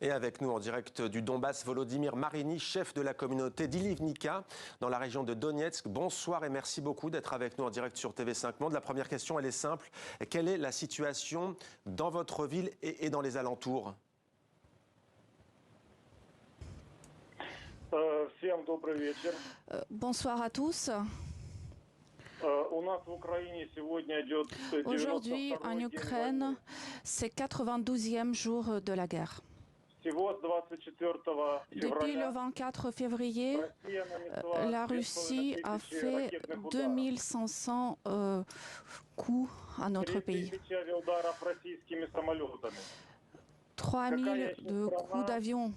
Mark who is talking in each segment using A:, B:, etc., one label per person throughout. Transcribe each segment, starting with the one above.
A: Et avec nous en direct du Donbass, Volodymyr Marini, chef de la communauté d'Ilivnika, dans la région de Donetsk. Bonsoir et merci beaucoup d'être avec nous en direct sur TV5 Monde. La première question, elle est simple. Quelle est la situation dans votre ville et dans les alentours ?
B: Bonsoir à tous. Aujourd'hui, en Ukraine, c'est 92e jour de la guerre. Depuis le 24 février, la Russie a fait 2500 coups à notre pays. 3000 de coups d'avion,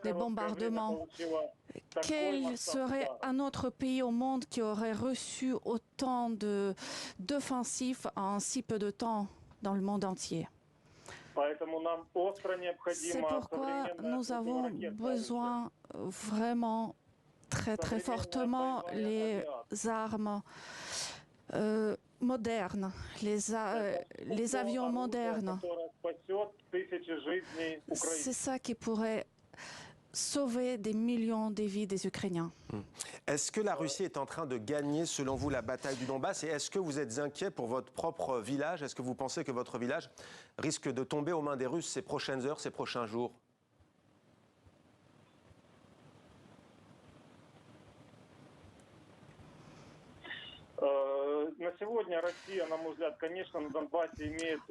B: des bombardements. Quel serait un autre pays au monde qui aurait reçu autant d'offensifs en si peu de temps dans le monde entier? C'est pourquoi nous avons besoin vraiment très fortement les armes modernes, les avions modernes. C'est ça qui pourrait sauver des millions de vies des Ukrainiens.
A: Est-ce que la Russie est en train de gagner, selon vous, la bataille du Donbass? Et est-ce que vous êtes inquiet pour votre propre village? Est-ce que vous pensez que votre village risque de tomber aux mains des Russes ces prochaines heures, ces prochains jours?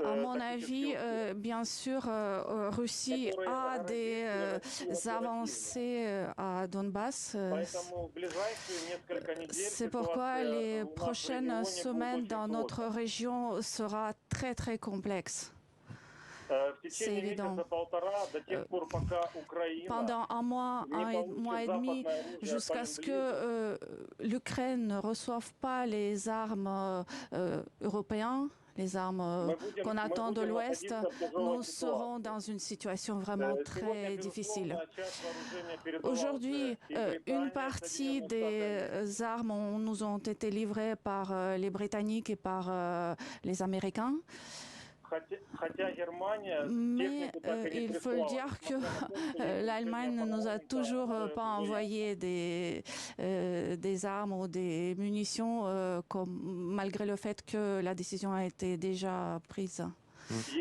B: À mon avis, bien sûr, Russie a des avancées à Donbass. C'est pourquoi les prochaines semaines dans notre région seront très complexes. C'est évident. Pendant un mois et demi, jusqu'à ce que l'Ukraine ne reçoive pas les armes européennes, les armes qu'on attend de l'Ouest, nous serons dans une situation vraiment très difficile. Aujourd'hui, une partie des armes nous ont été livrées par les Britanniques et par les Américains. Mais il faut le dire que l'Allemagne ne nous a toujours pas envoyé des armes ou des munitions, malgré le fait que la décision a été déjà prise.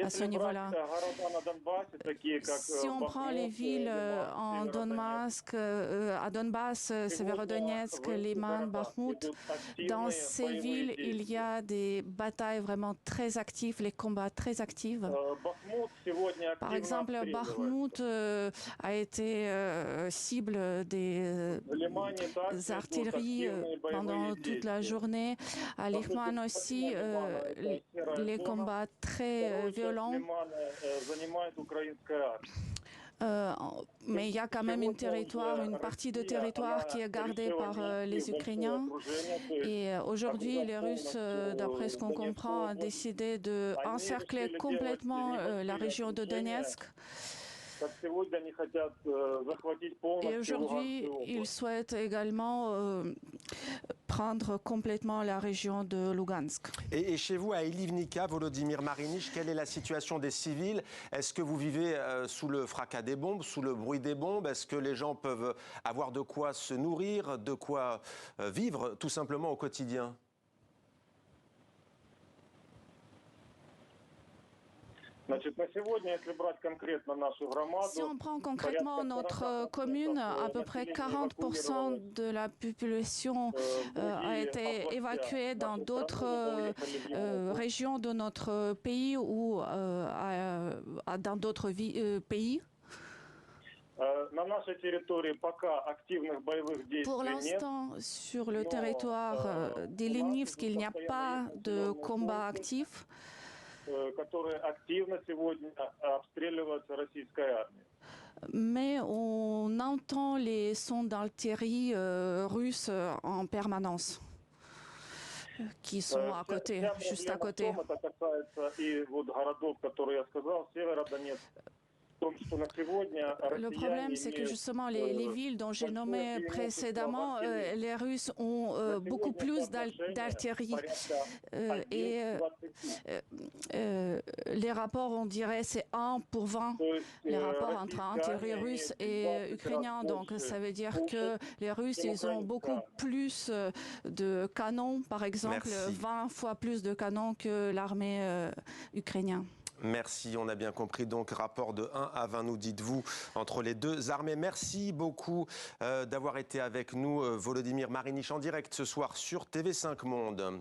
B: À ce niveau-là. Si on prend les villes en Donbass, à Donbass, Severodonetsk, Liman, Bakhmout, dans ces villes, il y a des batailles vraiment très actives, les combats très actifs. Par exemple, Bakhmout a été cible des artilleries pendant toute la journée. À Liman aussi, les combats très violents. Mais il y a quand même une partie de territoire qui est gardée par les Ukrainiens. Et aujourd'hui, les Russes, d'après ce qu'on comprend, ont décidé d'encercler complètement la région de Donetsk. Et aujourd'hui, ils souhaitent également prendre complètement la région de Lugansk.
A: Et chez vous, à Ilivnika, Volodymyr Marini, quelle est la situation des civils? Est-ce que vous vivez sous le fracas des bombes, sous le bruit des bombes? Est-ce que les gens peuvent avoir de quoi se nourrir, de quoi vivre tout simplement au quotidien?
B: Si on prend concrètement notre commune, à peu près 40% de la population a été évacuée dans d'autres régions de notre pays ou dans d'autres pays. Pour l'instant, sur le territoire d'Ilivnik, il n'y a pas de combat actif. Mais on entend les sons d'artillerie russes en permanence, qui sont à côté, juste à côté. Le problème, c'est que justement, les villes dont j'ai nommé précédemment, les Russes ont beaucoup plus d'artillerie. Les rapports, on dirait, c'est 1 pour 20, les rapports entre artillerie russe et ukrainien. Donc, ça veut dire que les Russes, ils ont beaucoup plus de canons, par exemple, 20 fois plus de canons que l'armée ukrainienne.
A: Merci, on a bien compris. Donc, rapport de 1 à 20, nous dites-vous, entre les deux armées. Merci beaucoup d'avoir été avec nous, Volodymyr Mariniche, en direct ce soir sur TV5 Monde.